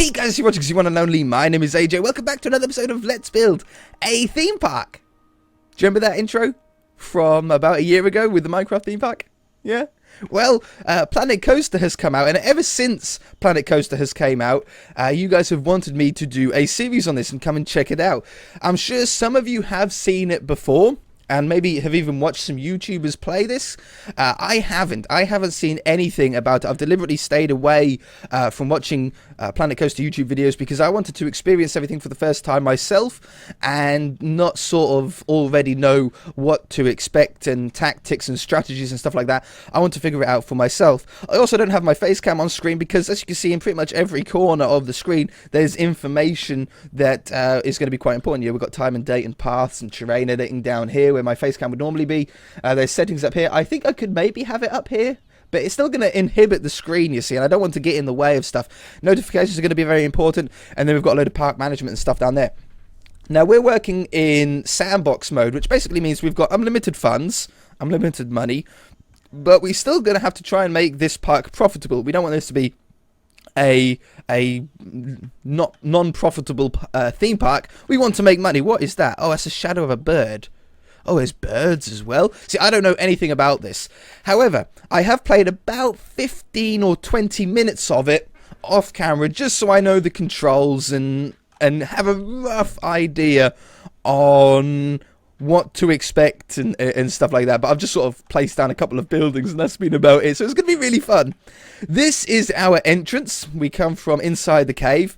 Hey guys, you're watching one and only. My name is AJ. Welcome back to another episode of Let's Build a Theme Park. Do you remember that intro from about a year ago with the Minecraft theme park? Yeah? Well, Planet Coaster has come out, and ever since Planet Coaster has came out, you guys have wanted me to do a series on this and come and check it out. I'm sure some of you have seen it before, and maybe have even watched some YouTubers play this. I haven't seen anything about it. I've deliberately stayed away from watching Planet Coaster YouTube videos because I wanted to experience everything for the first time myself and not sort of already know what to expect and tactics and strategies and stuff like that. I want to figure it out for myself. I also don't have my face cam on screen because, as you can see, in pretty much every corner of the screen there's information that is going to be quite important. We've got time and date and paths and terrain editing down here where my face cam would normally be. There's settings up here. I think I could maybe have it up here, but it's still going to inhibit the screen, you see, and I don't want to get in the way of stuff. Notifications are going to be very important, and then we've got a load of park management and stuff down there. Now, we're working in sandbox mode, which basically means we've got unlimited funds, unlimited money, but we're still going to have to try and make this park profitable. We don't want this to be a non-profitable theme park. We want to make money. What is that? Oh, that's a shadow of a bird. Oh, there's birds as well. See, I don't know anything about this. However, I have played about 15 or 20 minutes of it off camera just so I know the controls and have a rough idea on what to expect and stuff like that. But I've just sort of placed down a couple of buildings and that's been about it. So it's going to be really fun. This is our entrance. We come from inside the cave.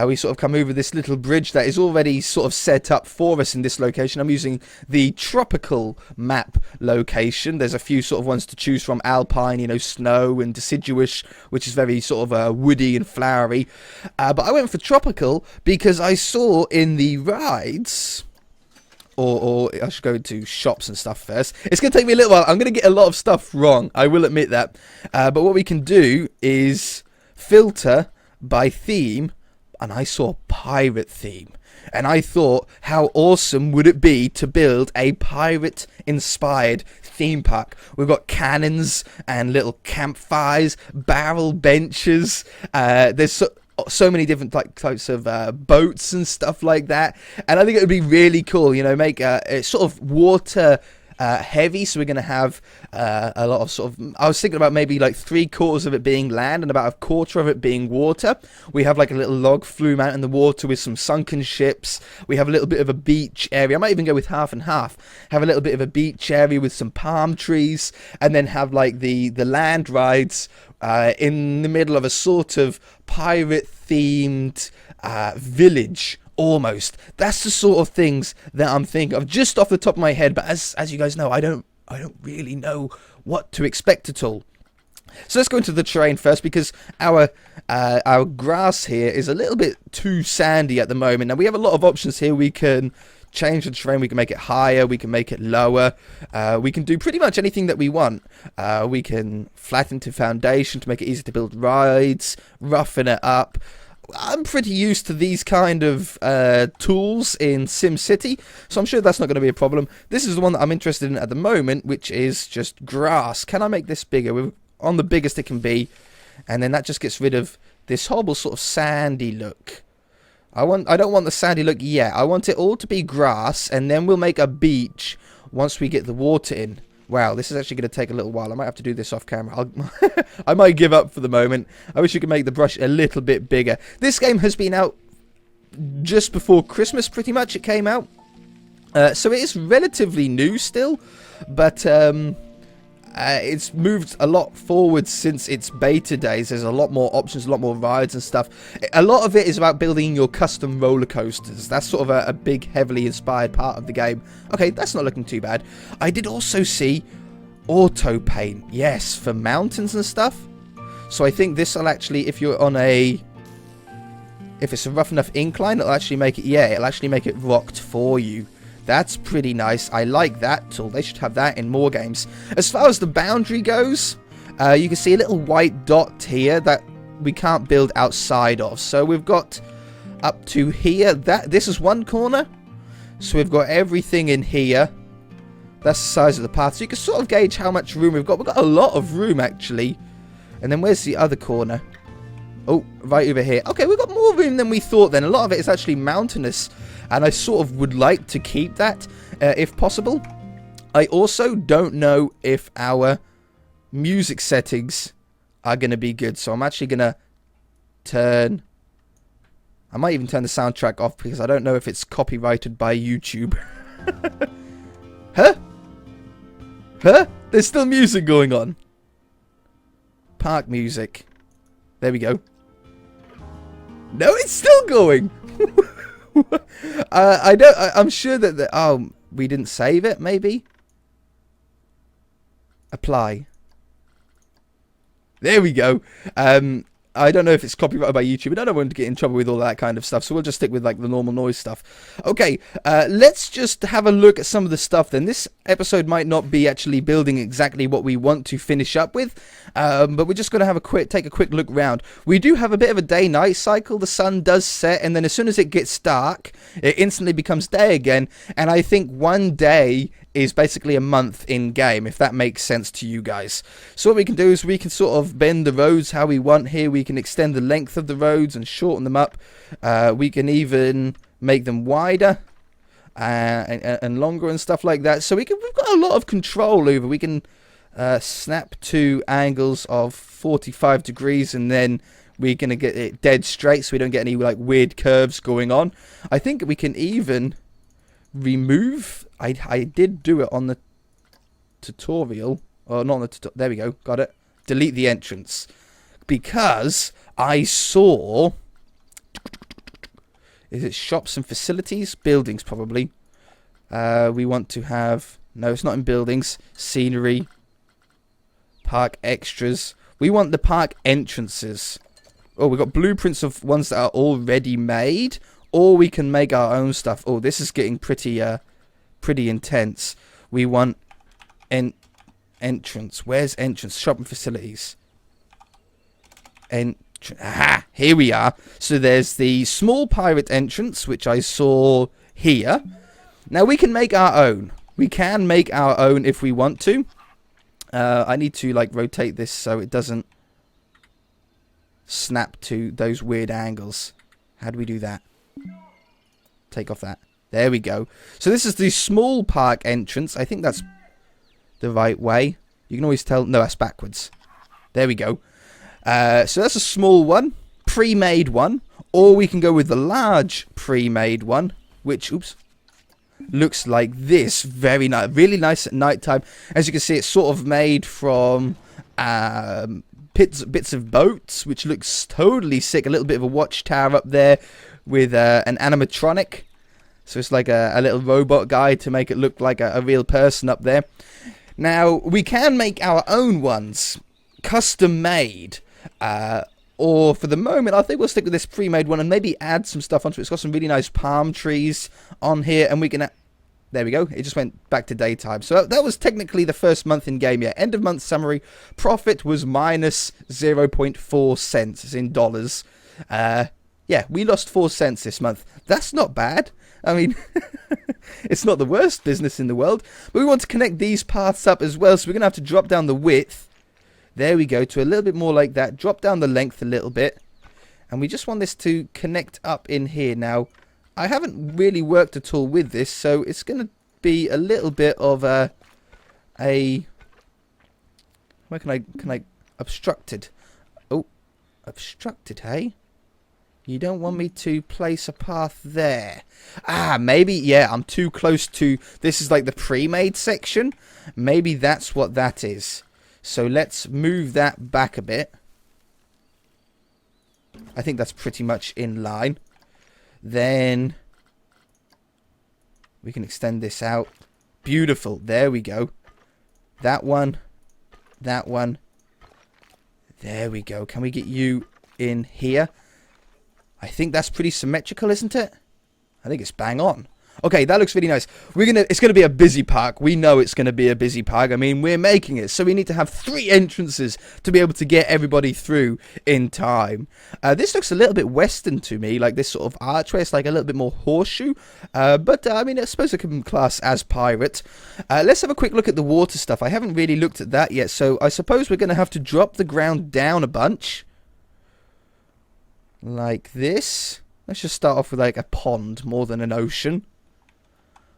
We sort of come over this little bridge that is already sort of set up for us in this location. I'm using the tropical map location. There's a few sort of ones to choose from. Alpine, snow, and deciduous, which is very sort of woody and flowery. But I went for tropical because I saw in the rides... Or I should go to shops and stuff first. It's going to take me a little while. I'm going to get a lot of stuff wrong. I will admit that. But what we can do is filter by theme. And I saw pirate theme. And I thought, how awesome would it be to build a pirate-inspired theme park? We've got cannons and little campfires, barrel benches. There's so many different types of boats and stuff like that, and I think it would be really cool, make it's sort of water heavy, so we're going to have a lot of sort of, I was thinking about maybe like 3/4 of it being land and about 1/4 of it being water. We have like a little log flume out in the water with some sunken ships. We have a little bit of a beach area. I might even go with half and half. Have a little bit of a beach area with some palm trees, and then have like the land rides in the middle of a sort of pirate-themed village, almost. That's the sort of things that I'm thinking of just off the top of my head. But as you guys know, I don't really know what to expect at all. So let's go into the terrain first, because our grass here is a little bit too sandy at the moment. Now we have a lot of options here. We can change the terrain. We can make it higher, we can make it lower, we can do pretty much anything that we want. We can flatten to foundation to make it easy to build rides, roughen it up. I'm pretty used to these kind of tools in SimCity, so I'm sure that's not going to be a problem. This is the one that I'm interested in at the moment, which is just grass. Can I make this bigger? We're on the biggest it can be, and then that just gets rid of this horrible sort of sandy look. I don't want the sandy look yet. I want it all to be grass, and then we'll make a beach once we get the water in. Wow, this is actually going to take a little while. I might have to do this off camera. I might give up for the moment. I wish you could make the brush a little bit bigger. This game has been out just before Christmas, pretty much. It came out. So it is relatively new still, but it's moved a lot forward since its beta days. There's a lot more options, a lot more rides and stuff. A lot of it is about building your custom roller coasters. That's sort of a big, heavily inspired part of the game. Okay, that's not looking too bad. I did also see auto paint, yes, for mountains and stuff. So I think this will actually, if you're on if it's a rough enough incline, it'll actually make it, it'll actually make it rocked for you. That's pretty nice. I like that tool. They should have that in more games. As far as the boundary goes, you can see a little white dot here that we can't build outside of. So we've got up to here. This is one corner. So we've got everything in here. That's the size of the path. So you can sort of gauge how much room we've got. We've got a lot of room, actually. And then where's the other corner? Oh, right over here. Okay, we've got more room than we thought then. A lot of it is actually mountainous, and I sort of would like to keep that, if possible. I also don't know if our music settings are going to be good, so I'm actually going to turn... I might even turn the soundtrack off, because I don't know if it's copyrighted by YouTube. Huh? Huh? There's still music going on. Park music. There we go. No, it's still going. I'm sure that oh, we didn't save it. Maybe. Apply. There we go. I don't know if it's copyrighted by YouTube. I don't want to get in trouble with all that kind of stuff, so we'll just stick with like the normal noise stuff. Okay, let's just have a look at some of the stuff then. This episode might not be actually building exactly what we want to finish up with, but we're just going to have take a quick look round. We do have a bit of a day-night cycle. The sun does set, and then as soon as it gets dark, it instantly becomes day again, and I think one day is basically a month in game, if that makes sense to you guys. So what we can do is we can sort of bend the roads how we want here. We can extend the length of the roads and shorten them up. We can even make them wider and longer and stuff like that. So we've got a lot of control over. We can snap to angles of 45 degrees, and then we're going to get it dead straight so we don't get any like weird curves going on. I think we can even remove... I did do it on the tutorial. Oh, not on the tutorial. There we go. Got it. Delete the entrance. Because I saw... Is it shops and facilities? Buildings, probably. We want to have... No, it's not in buildings. Scenery. Park extras. We want the park entrances. Oh, we've got blueprints of ones that are already made. Or we can make our own stuff. Oh, this is getting pretty intense. We want entrance. Where's entrance? Shopping facilities. Aha! Here we are. So there's the small pirate entrance, which I saw here. Now we can make our own. We can make our own if we want to. I need to like rotate this so it doesn't snap to those weird angles. How do we do that? Take off that. There we go. So this is the small park entrance. I think that's the right way. You can always tell. No, that's backwards. There we go. So that's a small one. Pre-made one. Or we can go with the large pre-made one. Which, oops, looks like this. Very nice. Really nice at night time. As you can see, it's sort of made from bits of boats. Which looks totally sick. A little bit of a watchtower up there with an animatronic. So it's like a little robot guy to make it look like a real person up there. Now, we can make our own ones. Custom made. Or for the moment, I think we'll stick with this pre-made one and maybe add some stuff onto it. It's got some really nice palm trees on here. And we can... There we go. It just went back to daytime. So that was technically the first month in game. Yeah, end of month summary. Profit was minus 0.4 cents in dollars. Yeah, we lost 4 cents this month. That's not bad. I mean, it's not the worst business in the world. But we want to connect these paths up as well. So we're going to have to drop down the width. There we go. To a little bit more like that. Drop down the length a little bit. And we just want this to connect up in here. Now, I haven't really worked at all with this. So it's going to be a little bit of a where can I obstructed? Oh, obstructed, hey? You don't want me to place a path there. Ah, maybe, yeah, I'm too close to... This is like the pre-made section. Maybe that's what that is. So let's move that back a bit. I think that's pretty much in line. Then we can extend this out. Beautiful. There we go. That one. That one. There we go. Can we get you in here? I think that's pretty symmetrical, isn't it? I think it's bang on. Okay, that looks really nice. It's gonna be a busy park. We know it's gonna be a busy park. I mean, we're making it, so we need to have 3 entrances to be able to get everybody through in time. This looks a little bit western to me, like this sort of archway. It's like a little bit more horseshoe. But I mean, I suppose it can class as pirate. Let's have a quick look at the water stuff. I haven't really looked at that yet, so I suppose we're gonna have to drop the ground down a bunch. like this. Let's just start off with like a pond more than an ocean.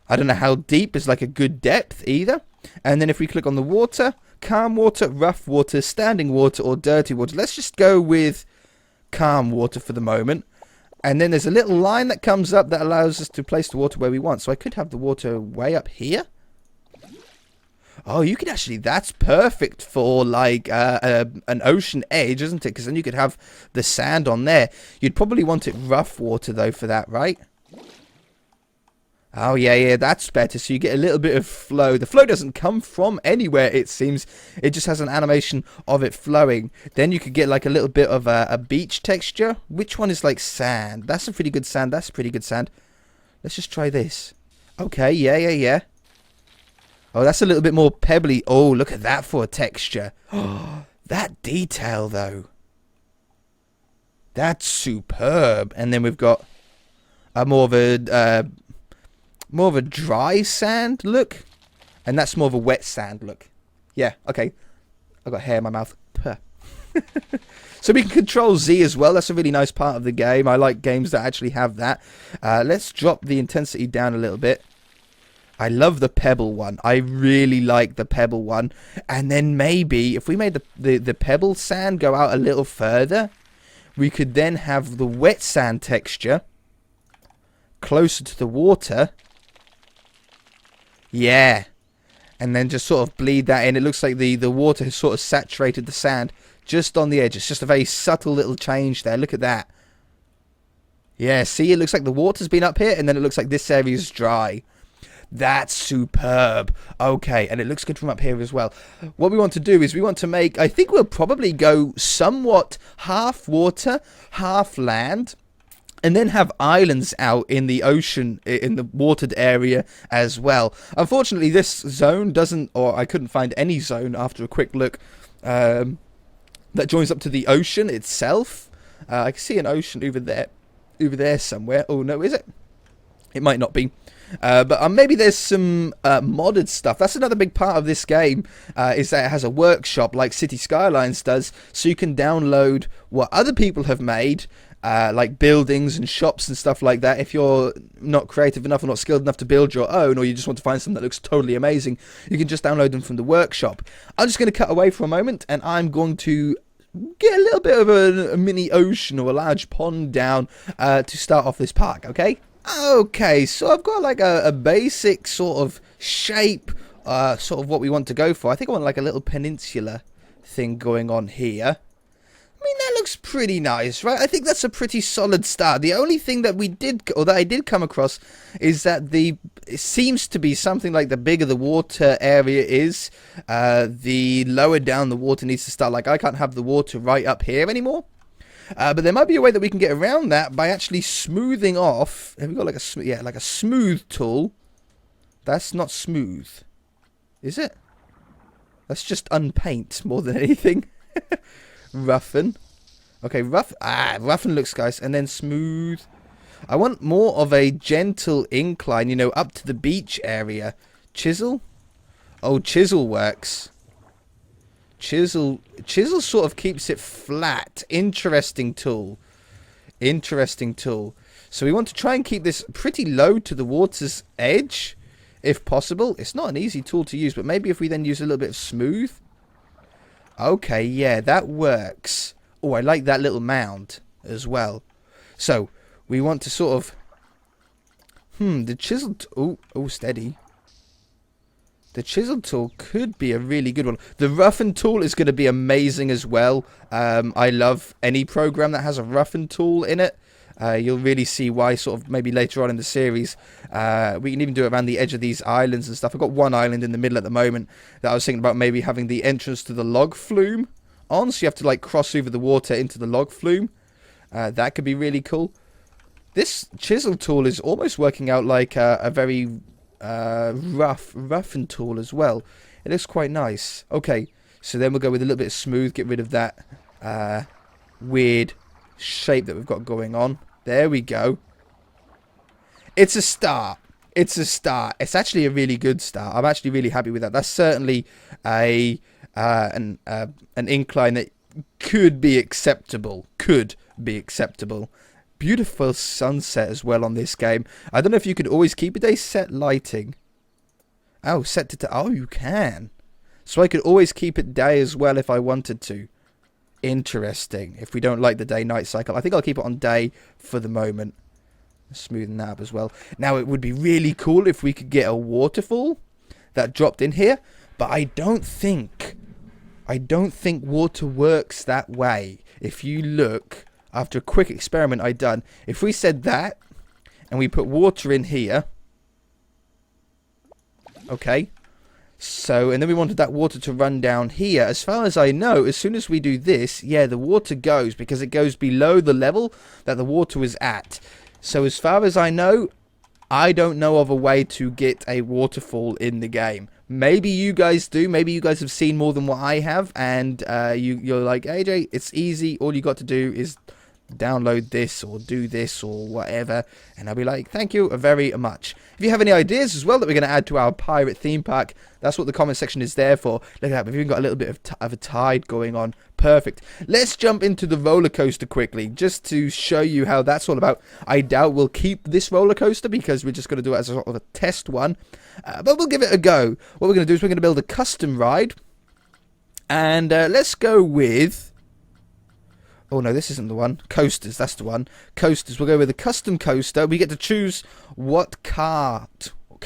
I don't know how deep is like a good depth either. And then if we click on the water, calm water, rough water, standing water, or dirty water. Let's just go with calm water for the moment. And then there's a little line that comes up that allows us to place the water where we want. So I could have the water way up here. Oh, you could actually, that's perfect for like an ocean edge, isn't it? Because then you could have the sand on there. You'd probably want it rough water though for that, right? Oh, yeah, that's better. So you get a little bit of flow. The flow doesn't come from anywhere, it seems. It just has an animation of it flowing. Then you could get like a little bit of a beach texture. Which one is like sand? That's a pretty good sand. That's pretty good sand. Let's just try this. Okay, yeah. Oh, that's a little bit more pebbly. Oh, look at that for a texture. Oh, that detail, though. That's superb. And then we've got a more of a dry sand look, and that's more of a wet sand look. Yeah, okay. I got hair in my mouth. Puh. So we can control Z as well. That's a really nice part of the game. I like games that actually have that. Let's drop the intensity down a little bit. I love the pebble one. I really like the pebble one. And then maybe if we made the pebble sand go out a little further, we could then have the wet sand texture closer to the water. Yeah. And then just sort of bleed that in. It looks like the water has sort of saturated the sand just on the edge. It's just a very subtle little change there. Look at that. Yeah, see, it looks like the water's been up here, and then it looks like this area is dry. That's superb. Okay, and it looks good from up here as well. What we want to do is we want to make, I think we'll probably go somewhat half water, half land, and then have islands out in the ocean, in the watered area as well. Unfortunately, this zone doesn't, or I couldn't find any zone after a quick look, that joins up to the ocean itself. I can see an ocean over there somewhere. Oh, no, is it? It might not be. But maybe there's some modded stuff. That's another big part of this game, is that it has a workshop like City Skylines does, so you can download what other people have made, like buildings and shops and stuff like that. If you're not creative enough or not skilled enough to build your own, or you just want to find something that looks totally amazing, you can just download them from the workshop. I'm just going to cut away for a moment, and I'm going to get a little bit of a mini ocean or a large pond down to start off this park, okay? Okay, so I've got like a basic sort of shape, sort of what we want to go for. I think I want like a little peninsula thing going on here. I mean, that looks pretty nice, right? I think that's a pretty solid start. The only thing that I did come across is that it seems to be something like the bigger the water area is, the lower down the water needs to start. Like, I can't have the water right up here anymore. But there might be a way that we can get around that by actually smoothing off. Have we got like like a smooth tool? That's not smooth, is it? That's just unpaint more than anything. Roughen. Okay, roughen looks nice, and then smooth. I want more of a gentle incline, you know, up to the beach area. Chisel? Oh, chisel works. Chisel sort of keeps it flat. Interesting tool. So we want to try and keep this pretty low to the water's edge, if possible. It's not an easy tool to use, but maybe if we then use a little bit of smooth. Okay, yeah, that works. Oh, I like that little mound as well. So we want to sort of the chisel. Oh, steady. The chisel tool could be a really good one. The roughen tool is going to be amazing as well. I love any program that has a roughen tool in it. You'll really see why sort of maybe later on in the series. We can even do it around the edge of these islands and stuff. I've got one island in the middle at the moment that I was thinking about maybe having the entrance to the log flume on. So you have to like cross over the water into the log flume. That could be really cool. This chisel tool is almost working out like a very roughen tool as well. It looks quite nice. Okay, so then we'll go with a little bit of smooth, get rid of that weird shape that we've got going on. There we go. It's a start. It's actually a really good start. I'm actually really happy with that. That's certainly an incline that could be acceptable. be acceptable. Beautiful sunset as well on this game. I don't know if you could always keep a day set lighting. Oh, set to... Oh, you can. So I could always keep it day as well if I wanted to. Interesting. If we don't like the day-night cycle. I think I'll keep it on day for the moment. Smoothen that up as well. Now, it would be really cool if we could get a waterfall that dropped in here. But I don't think water works that way. If you look, after a quick experiment I done, if we said that, and we put water in here... Okay. So, and then we wanted that water to run down here. As far as I know, as soon as we do this, yeah, the water goes because it goes below the level that the water was at. So, as far as I know, I don't know of a way to get a waterfall in the game. Maybe you guys do. Maybe you guys have seen more than what I have, and you're like, AJ, it's easy. All you got to do is download this or do this or whatever, and I'll be like, thank you very much. If you have any ideas as well that we're going to add to our pirate theme park, that's what the comment section is there for. Look at that, we've even got a little bit of a tide going on. Perfect. Let's jump into the roller coaster quickly, just to show you how that's all about. I doubt we'll keep this roller coaster because we're just going to do it as a sort of a test one, but we'll give it a go. What we're going to do is we're going to build a custom ride, and let's go with... Oh, no, this isn't the one. Coasters, that's the one. Coasters. We'll go with a custom coaster. We get to choose what car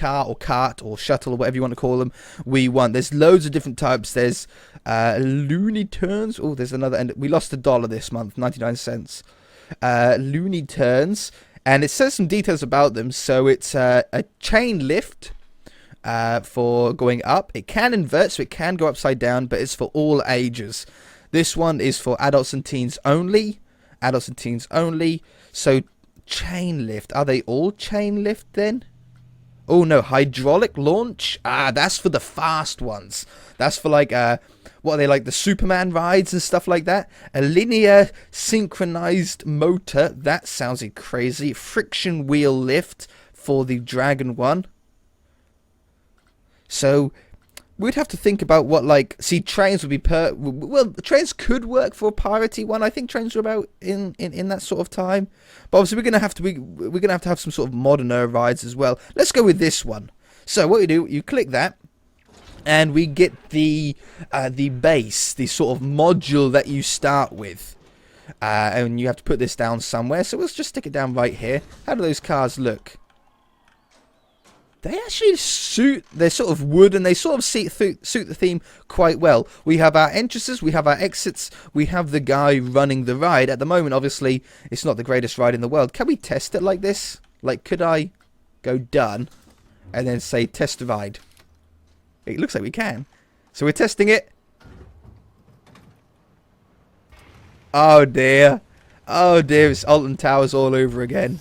or cart or shuttle or whatever you want to call them we want. There's loads of different types. There's Looney Turns. Oh, there's another. And we lost $1 this month, 99 cents. Looney Turns. And it says some details about them. So it's a chain lift for going up. It can invert, so it can go upside down, but it's for all ages. This one is for adults and teens only. Adults and teens only. So, chain lift. Are they all chain lift then? Oh, no. Hydraulic launch? Ah, that's for the fast ones. That's for, like, what are they, like the Superman rides and stuff like that? A linear synchronized motor. That sounds crazy. Friction wheel lift for the Dragon one. So... we'd have to think about what, like, see, trains would be well, trains could work for a piratey one. I think trains are about in that sort of time. But obviously we're gonna have to have some sort of moderner rides as well. Let's go with this one. So what you do, you click that, and we get the base, the sort of module that you start with. And you have to put this down somewhere. So let's just stick it down right here. How do those cars look? They actually suit, they're sort of wood, and they sort of suit the theme quite well. We have our entrances, we have our exits, we have the guy running the ride. At the moment, obviously, it's not the greatest ride in the world. Can we test it like this? Like, could I go done, and then say test ride? It looks like we can. So we're testing it. Oh dear. Oh dear, it's Alton Towers all over again.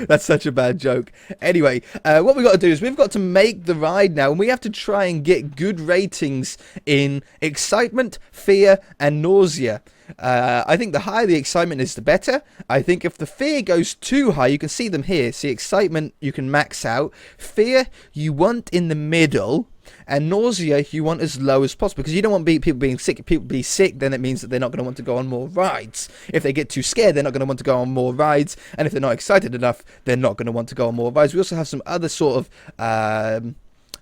That's such a bad joke. Anyway, what we've got to do is we've got to make the ride now, and we have to try and get good ratings in excitement, fear, and nausea. I think the higher the excitement is, the better. I think if the fear goes too high, you can see them here. See, excitement, you can max out. Fear, you want in the middle. And nausea, you want as low as possible, because you don't want people being sick. If people be sick, then it means that they're not going to want to go on more rides. If they get too scared, they're not going to want to go on more rides. And if they're not excited enough, they're not going to want to go on more rides. We also have some other sort of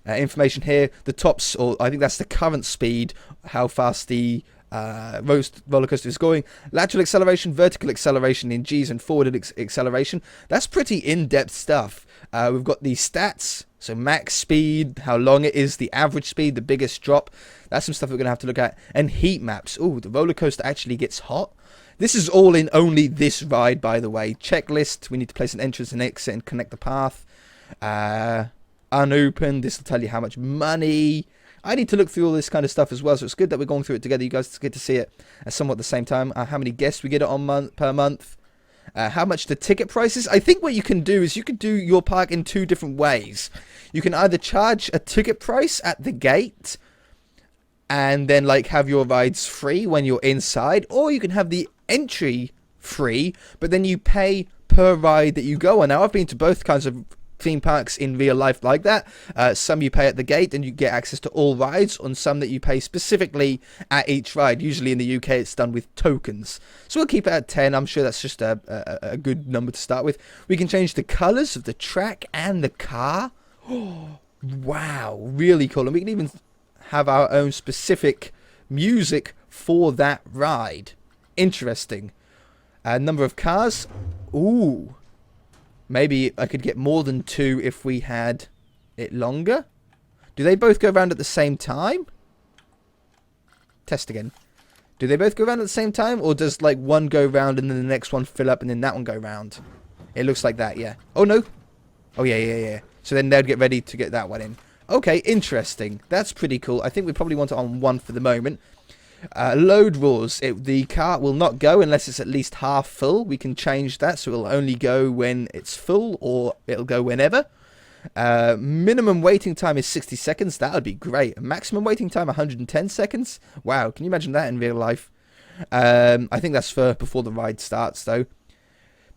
information here. The tops, or I think that's the current speed, how fast the roller coaster is going. Lateral acceleration, vertical acceleration in G's, and forward acceleration. That's pretty in-depth stuff. We've got the stats, so max speed, how long it is, the average speed, the biggest drop. That's some stuff we're going to have to look at. And heat maps. Oh, the roller coaster actually gets hot. This is all in only this ride, by the way. Checklist, we need to place an entrance and exit and connect the path. Unopened, this will tell you how much money. I need to look through all this kind of stuff as well, so it's good that we're going through it together. You guys get to see it at somewhat the same time. How many guests we get on per month. How much the ticket prices. I think what you can do is you can do your park in two different ways. You can either charge a ticket price at the gate and then like have your rides free when you're inside, or you can have the entry free, but then you pay per ride that you go on. Now, I've been to both kinds of theme parks in real life like that. Some you pay at the gate and you get access to all rides, on some that you pay specifically at each ride. Usually in the UK it's done with tokens. So we'll keep it at 10. I'm sure that's just a good number to start with. We can change the colours of the track and the car. Oh, wow, really cool. And we can even have our own specific music for that ride. Interesting. Number of cars. Ooh. Maybe I could get more than 2 if we had it longer. Do they both go around at the same time? Test again. Do they both go around at the same time? Or does like one go round and then the next one fill up and then that one go round? It looks like that, yeah. Oh, no. Oh, yeah. So then they'd get ready to get that one in. Okay, interesting. That's pretty cool. I think we probably want it on 1 for the moment. Load rules. The cart will not go unless it's at least half full. We can change that so it'll only go when it's full, or it'll go whenever. Minimum waiting time is 60 seconds. That would be great. Maximum waiting time 110 seconds. Wow, can you imagine that in real life? I think that's for before the ride starts though.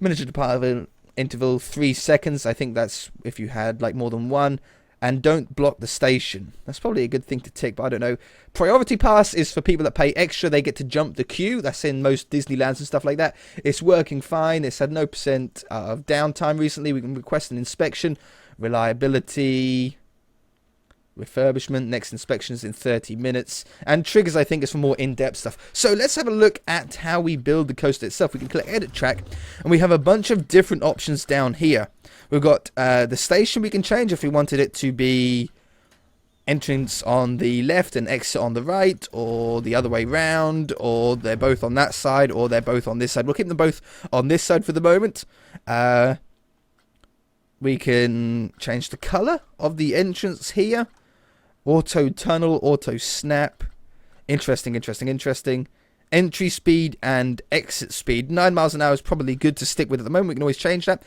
Miniature departure interval 3 seconds. I think that's if you had like more than one. And don't block the station. That's probably a good thing to tick, but I don't know. Priority pass is for people that pay extra. They get to jump the queue. That's in most Disneylands and stuff like that. It's working fine. It's had no % of downtime recently. We can request an inspection. Reliability. Refurbishment. Next inspection is in 30 minutes. And triggers, I think, is for more in-depth stuff. So let's have a look at how we build the coaster itself. We can click Edit Track. And we have a bunch of different options down here. We've got the station we can change if we wanted it to be entrance on the left and exit on the right, or the other way round, or they're both on that side, or they're both on this side. We'll keep them both on this side for the moment. We can change the colour of the entrance here. Auto tunnel, auto snap. Interesting. Entry speed and exit speed. 9 miles an hour is probably good to stick with at the moment. We can always change that.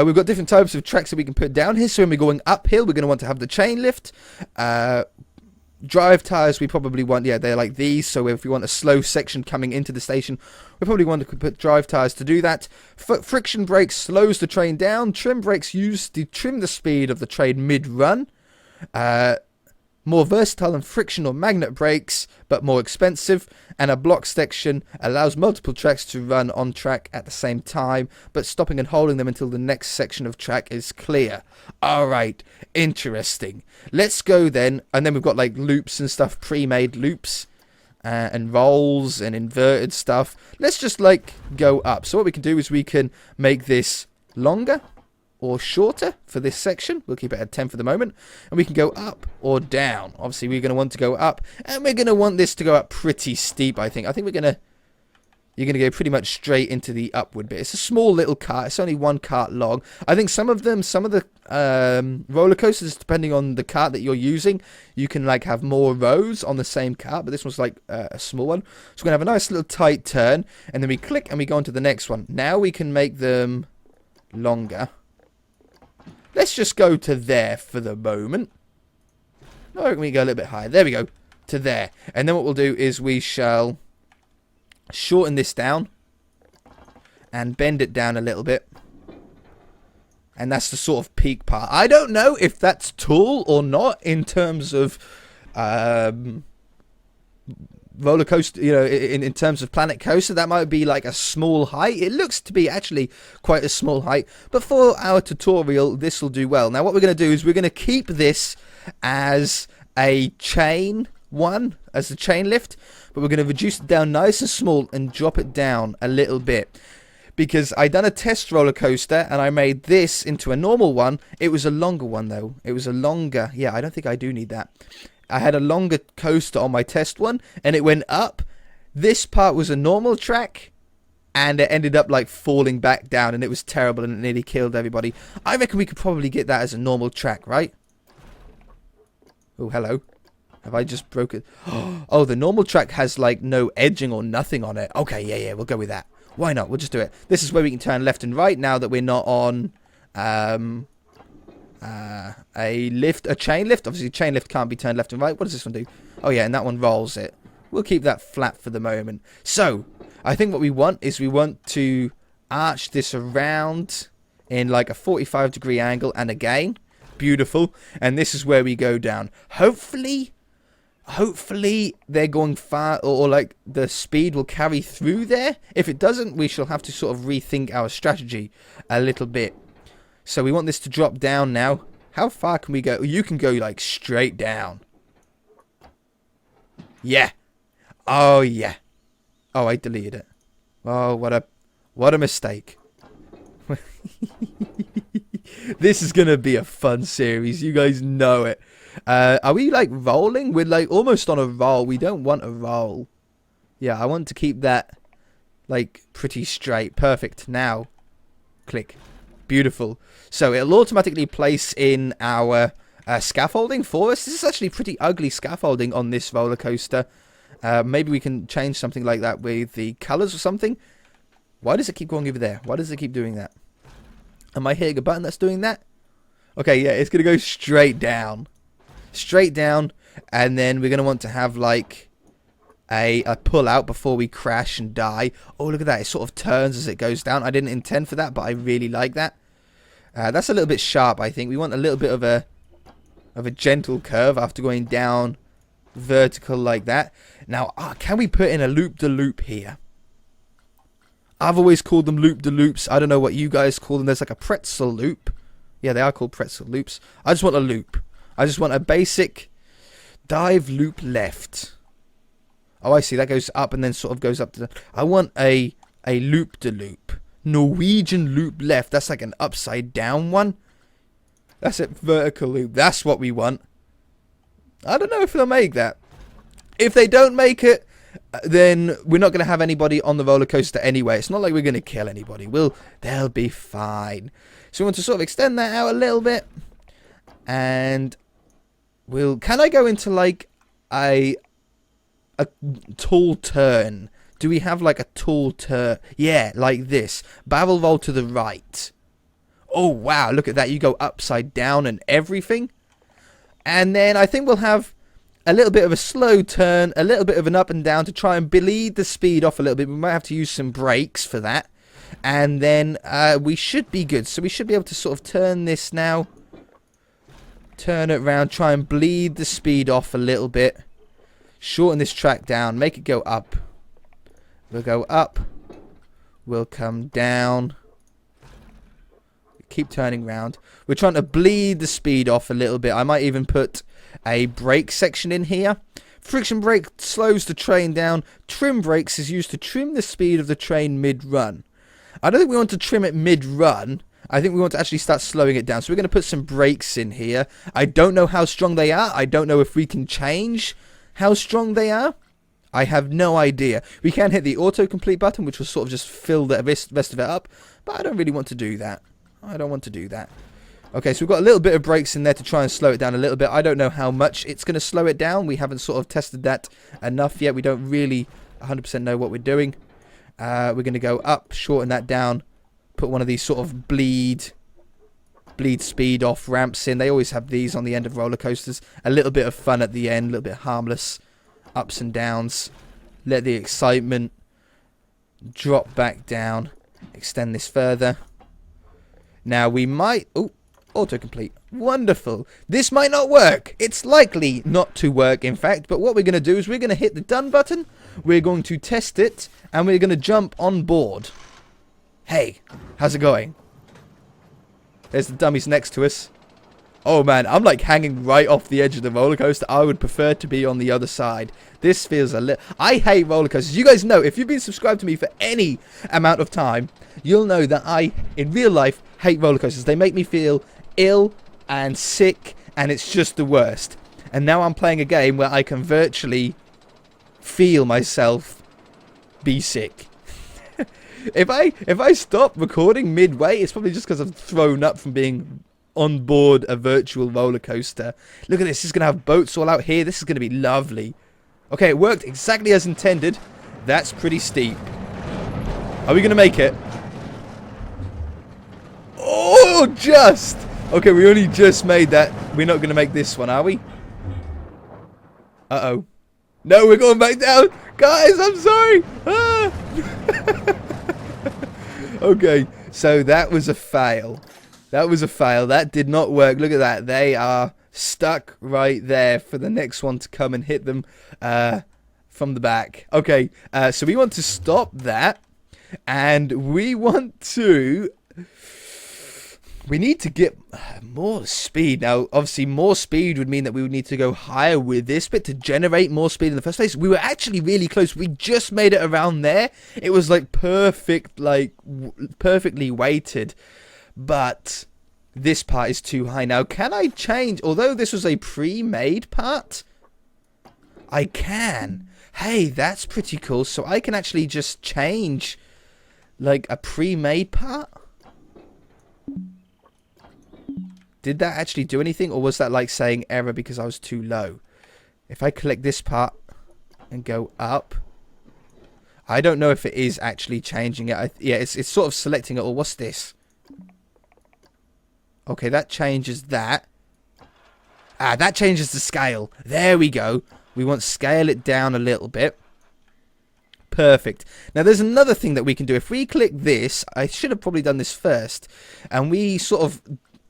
We've got different types of tracks that we can put down here. So when we're going uphill, we're going to want to have the chain lift. Drive tires, we probably want, yeah, they're like these. So if we want a slow section coming into the station, we probably want to put drive tires to do that. Friction brakes slows the train down. Trim brakes used to trim the speed of the train mid-run. More versatile and friction or magnet brakes, but more expensive. And a block section allows multiple tracks to run on track at the same time, but stopping and holding them until the next section of track is clear. Alright, interesting. Let's go then. And then we've got like loops and stuff, pre-made loops. And rolls and inverted stuff. Let's just like go up. So what we can do is we can make this longer or shorter for this section. We'll keep it at 10 for the moment. And we can go up or down. Obviously, we're going to want to go up. And we're going to want this to go up pretty steep, I think. I think you're going to go pretty much straight into the upward bit. It's a small little cart. It's only 1 cart long. I think some of the roller coasters, depending on the cart that you're using, you can like have more rows on the same cart. But this one's like a small one. So we're going to have a nice little tight turn. And then we click and we go on to the next one. Now we can make them longer. Let's just go to there for the moment. No, we go a little bit higher. There we go. To there. And then what we'll do is we shall shorten this down. And bend it down a little bit. And that's the sort of peak part. I don't know if that's tall or not in terms of roller coaster, you know, in terms of Planet Coaster. That might be like a small height. It looks to be actually quite a small height, but for our tutorial this will do well. Now what we're going to do is we're going to keep this as a chain one, as a chain lift, but we're going to reduce it down nice and small and drop it down a little bit, because I done a test roller coaster and I made this into a normal one. It was a longer one though. It was a longer, yeah, I don't think I do need that. I had a longer coaster on my test one, and it went up. This part was a normal track, and it ended up like falling back down, and it was terrible, and it nearly killed everybody. I reckon we could probably get that as a normal track, right? Oh, hello. Have I just broke it? Oh, the normal track has like no edging or nothing on it. Okay, yeah, we'll go with that. Why not? We'll just do it. This is where we can turn left and right now that we're not on a chain lift. Obviously, chain lift can't be turned left and right. What does this one do? Oh yeah, and that one rolls it. We'll keep that flat for the moment. So I think what we want is we want to arch this around in like a 45-degree angle, and again, beautiful. And this is where we go down. Hopefully they're going far, or like the speed will carry through there. If it doesn't, we shall have to sort of rethink our strategy a little bit. So we want this to drop down now. How far can we go? You can go like straight down. Yeah. Oh yeah. Oh, I deleted it. Oh, what a mistake. This is gonna be a fun series. You guys know it. Are we like rolling? We're like almost on a roll. We don't want a roll. Yeah, I want to keep that like pretty straight. Perfect. Now, click. Beautiful. So it'll automatically place in our scaffolding for us. This is actually pretty ugly scaffolding on this roller coaster. Maybe we can change something like that with the colors or something. Why does it keep going over there? Why does it keep doing that? Am I hitting a button that's doing that? Okay, yeah, it's going to go straight down. Straight down. And then we're going to want to have like a pull out before we crash and die. Oh, look at that. It sort of turns as it goes down. I didn't intend for that, but I really like that. That's a little bit sharp, I think. We want a little bit of a gentle curve after going down vertical like that. Now, can we put in a loop-de-loop here? I've always called them loop-de-loops. I don't know what you guys call them. There's like a pretzel loop. Yeah, they are called pretzel loops. I just want a loop. I just want a basic dive loop left. Oh, I see. That goes up and then sort of goes up to the... I want a loop-de-loop. Norwegian loop left. That's like an upside down one. That's it. Vertical loop. That's what we want. I don't know if they'll make that. If they don't make it, then we're not going to have anybody on the roller coaster anyway. It's not like we're going to kill anybody. They'll be fine. So we want to sort of extend that out a little bit. And can I go into like a tall turn? Do we have like a tall turn? Yeah, like this. Barrel roll to the right. Oh, wow. Look at that. You go upside down and everything. And then I think we'll have a little bit of a slow turn, a little bit of an up and down to try and bleed the speed off a little bit. We might have to use some brakes for that. And then we should be good. So we should be able to sort of turn this now. Turn it around, try and bleed the speed off a little bit. Shorten this track down, make it go up. We'll go up. We'll come down. Keep turning round. We're trying to bleed the speed off a little bit. I might even put a brake section in here. Friction brake slows the train down. Trim brakes is used to trim the speed of the train mid-run. I don't think we want to trim it mid-run. I think we want to actually start slowing it down. So we're going to put some brakes in here. I don't know how strong they are. I don't know if we can change how strong they are. I have no idea. We can hit the autocomplete button, which will sort of just fill the rest of it up. But I don't really want to do that. I don't want to do that. Okay, so we've got a little bit of brakes in there to try and slow it down a little bit. I don't know how much it's going to slow it down. We haven't sort of tested that enough yet. We don't really 100% know what we're doing. We're going to go up, shorten that down, put one of these sort of bleed speed off ramps in. They always have these on the end of roller coasters. A little bit of fun at the end, a little bit harmless. Ups and downs. Let the excitement drop back down. Extend this further. Now we might... Oh, autocomplete. Wonderful. This might not work. It's likely not to work, in fact. But what we're going to do is we're going to hit the done button. We're going to test it. And we're going to jump on board. Hey, how's it going? There's the dummies next to us. Oh man, I'm like hanging right off the edge of the roller coaster. I would prefer to be on the other side. This feels a little... I hate roller coasters. You guys know, if you've been subscribed to me for any amount of time, you'll know that I, in real life, hate roller coasters. They make me feel ill and sick, and it's just the worst. And now I'm playing a game where I can virtually feel myself be sick. If I stop recording midway, it's probably just because I've thrown up from being on board a virtual roller coaster. Look at this. This is going to have boats all out here. This is going to be lovely. Okay, it worked exactly as intended. That's pretty steep. Are we going to make it? Oh, just! Okay, we only just made that. We're not going to make this one, are we? Uh-oh. No, we're going back down. Guys, I'm sorry. Ah. Okay. So that was a fail. That was a fail. That did not work. Look at that. They are stuck right there for the next one to come and hit them from the back. Okay, so we want to stop that. And we want to... We need to get more speed. Now, obviously, more speed would mean that we would need to go higher with this bit to generate more speed in the first place. We were actually really close. We just made it around there. It was like perfect, like perfectly weighted. But this part is too high. Now, can I change? Although this was a pre-made part, I can. Hey, that's pretty cool. So I can actually just change like a pre-made part. Did that actually do anything, or was that like saying error because I was too low? If I click this part and go up, I don't know if it is actually changing it. Yeah, it's sort of selecting it. Or what's this? Okay, that changes that. Ah, that changes the scale. There we go. We want to scale it down a little bit. Perfect. Now, there's another thing that we can do. If we click this, I should have probably done this first, and we sort of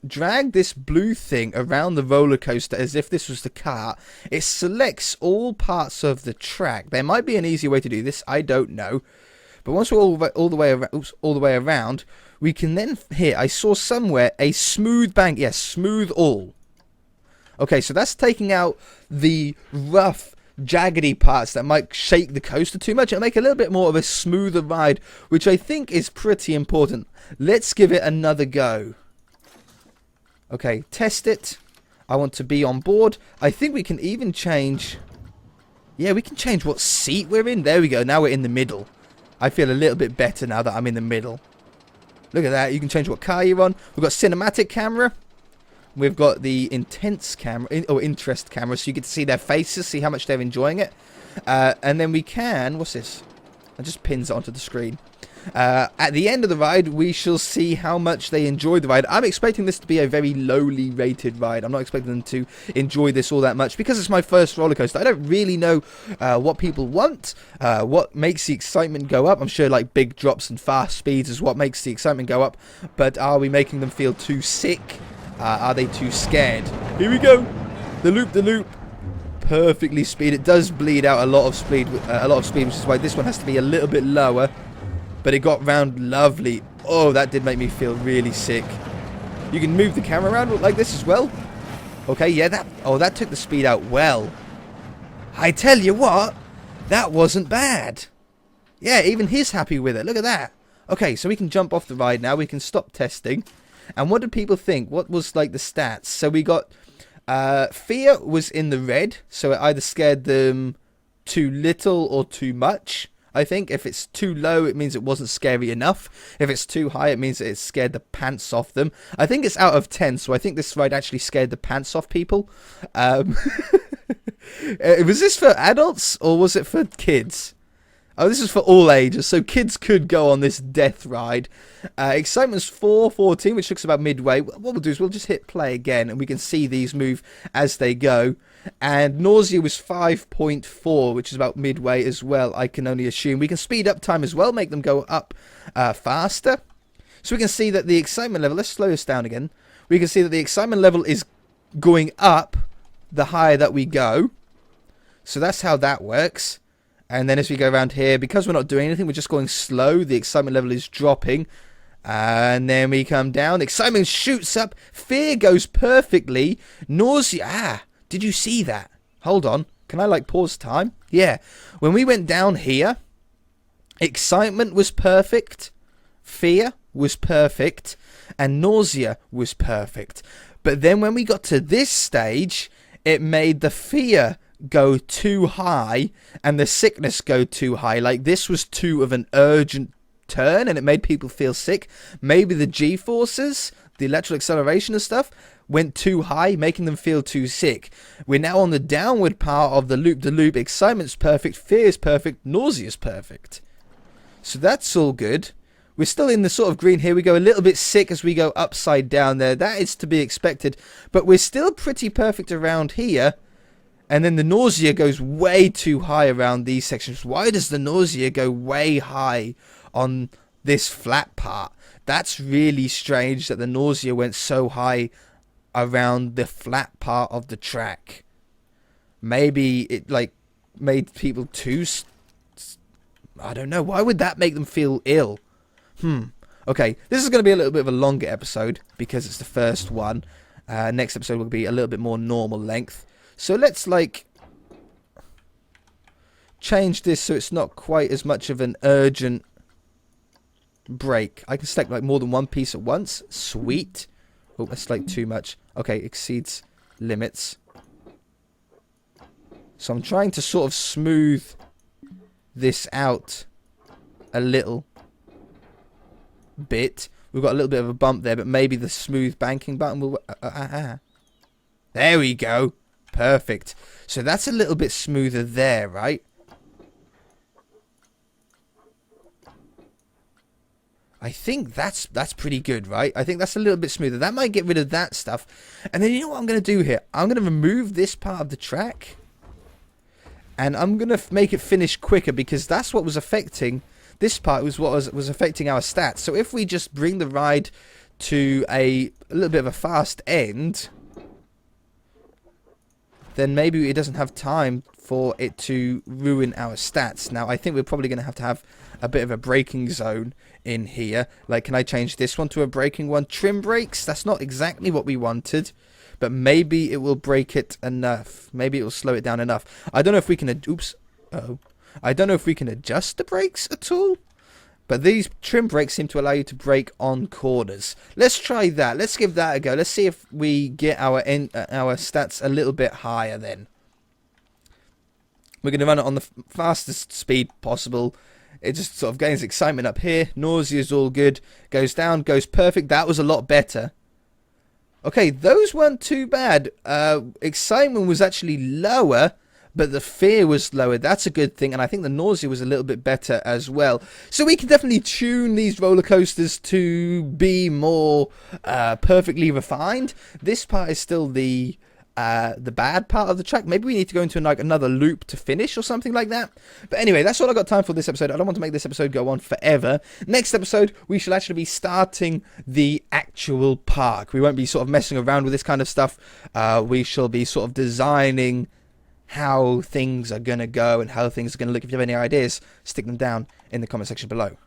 drag this blue thing around the roller coaster as if this was the cart. It selects all parts of the track. There might be an easier way to do this. I don't know. But once we're all the way around, we can then hit. I saw somewhere a smooth bank. Yes, smooth all. Okay, so that's taking out the rough, jaggedy parts that might shake the coaster too much and make a little bit more of a smoother ride, which I think is pretty important. Let's give it another go. Okay, test it. I want to be on board. I think we can even change... Yeah, we can change what seat we're in. There we go. Now we're in the middle. I feel a little bit better now that I'm in the middle. Look at that. You can change what car you're on. We've got cinematic camera. We've got the intense camera, or interest camera, so you get to see their faces, see how much they're enjoying it. And then we can... What's this? It just pins it onto the screen. At the end of the ride, we shall see how much they enjoy the ride. I'm expecting this to be a very lowly rated ride. I'm not expecting them to enjoy this all that much because it's my first roller coaster. I don't really know what people want, what makes the excitement go up. I'm sure like big drops and fast speeds is what makes the excitement go up. But are we making them feel too sick? Are they too scared? Here we go. The loop. Perfectly speed. It does bleed out a lot of speed, which is why this one has to be a little bit lower. But it got round lovely. Oh, that did make me feel really sick. You can move the camera around like this as well. Okay, yeah, that took the speed out well. I tell you what, that wasn't bad. Yeah, even he's happy with it. Look at that. Okay, so we can jump off the ride now. We can stop testing. And what did people think? What was like the stats? So we got fear was in the red. So it either scared them too little or too much. I think if it's too low, it means it wasn't scary enough. If it's too high, it means that it scared the pants off them. I think it's out of 10, so I think this ride actually scared the pants off people. Was this for adults or was it for kids? Oh, this is for all ages, so kids could go on this death ride. Excitement's 4:14, which looks about midway. What we'll do is we'll just hit play again, and we can see these move as they go. And nausea was 5.4, which is about midway as well, I can only assume. We can speed up time as well, make them go up faster. So we can see that the excitement level, let's slow this down again. We can see that the excitement level is going up the higher that we go. So that's how that works. And then as we go around here, because we're not doing anything, we're just going slow. The excitement level is dropping. And then we come down. Excitement shoots up. Fear goes perfectly. Nausea. Did you see that? Hold on. Can I like pause time? Yeah. When we went down here, excitement was perfect. Fear was perfect. And nausea was perfect. But then when we got to this stage, it made the fear go too high and the sickness go too high. Like this was too of an urgent turn and it made people feel sick. Maybe the G-forces, the electrical acceleration and stuff, went too high, making them feel too sick. We're now on the downward part of the loop-de-loop. Excitement's perfect, fear is perfect, nausea is perfect. So that's all good. We're still in the sort of green here. We go a little bit sick as we go upside down there. That is to be expected. But we're still pretty perfect around here. And then the nausea goes way too high around these sections. Why does the nausea go way high on this flat part. That's really strange that the nausea went so high around the flat part of the track. Maybe it like made people too... I don't know. Why would that make them feel ill? Okay, this is going to be a little bit of a longer episode because it's the first one. Next episode will be a little bit more normal length. So let's like change this so it's not quite as much of an urgent break. I can select like more than one piece at once. Sweet. Oh, that's like too much. Okay, exceeds limits. So I'm trying to sort of smooth this out a little bit. We've got a little bit of a bump there, but maybe the smooth banking button will... There we go. Perfect. So that's a little bit smoother there, right? I think that's pretty good, right? I think that's a little bit smoother. That might get rid of that stuff. And then you know what I'm going to do here? I'm going to remove this part of the track. And I'm going to make it finish quicker because that's what was affecting... This part was what was affecting our stats. So if we just bring the ride to a little bit of a fast end, then maybe it doesn't have time for it to ruin our stats. Now, I think we're probably going to have a bit of a braking zone in here. Like, can I change this one to a braking one? Trim brakes? That's not exactly what we wanted. But maybe it will brake it enough. Maybe it will slow it down enough. I don't know if we can... Oops. Uh-oh. I don't know if we can adjust the brakes at all. But these trim brakes seem to allow you to brake on corners. Let's try that. Let's give that a go. Let's see if we get our stats a little bit higher then. We're going to run it on the fastest speed possible. It just sort of gains excitement up here. Nausea is all good. Goes down, goes perfect. That was a lot better. Okay, those weren't too bad. Excitement was actually lower, but the fear was lower. That's a good thing. And I think the nausea was a little bit better as well. So we can definitely tune these roller coasters to be more perfectly refined. This part is still the bad part of the track. Maybe we need to go into like another loop to finish or something like that. But anyway, that's all I got time for this episode. I don't want to make this episode go on forever. Next episode, we shall actually be starting the actual park. We won't be sort of messing around with this kind of stuff. We shall be sort of designing how things are going to go and how things are going to look. If you have any ideas, stick them down in the comment section below.